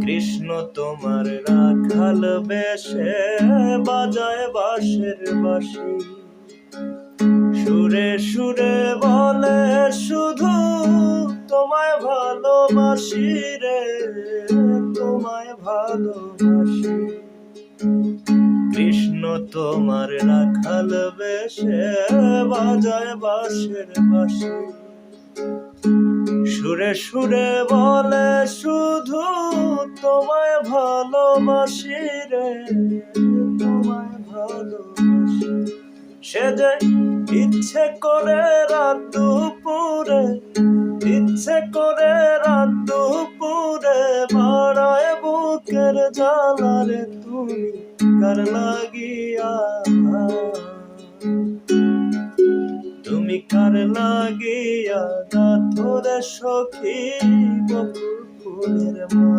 কৃষ্ণ তোমার রাখাল বেশে বাজায় বাঁশের বাঁশি, সুরে সুরে বলে শুধু তোমায় ভালোবাসি রে, তোমায় ভালোবাসি। কৃষ্ণ তোমার রাখাল বেশে বাজায় বাঁশের বাঁশি, সুরে সুরে বলে শুধু তোমায় ভালোবাসি রে, তোমায় ভালোবাসি। সে যে ইচ্ছে করে রাত দুপুরে, ইচ্ছে করে রাত দুপুরে বাড়ায় বুকের জ্বালা রে, তুমি কার লাগিয়া, তুমি কার লাগিয়া গাথো রে সখী বকুল ফুলের মালা।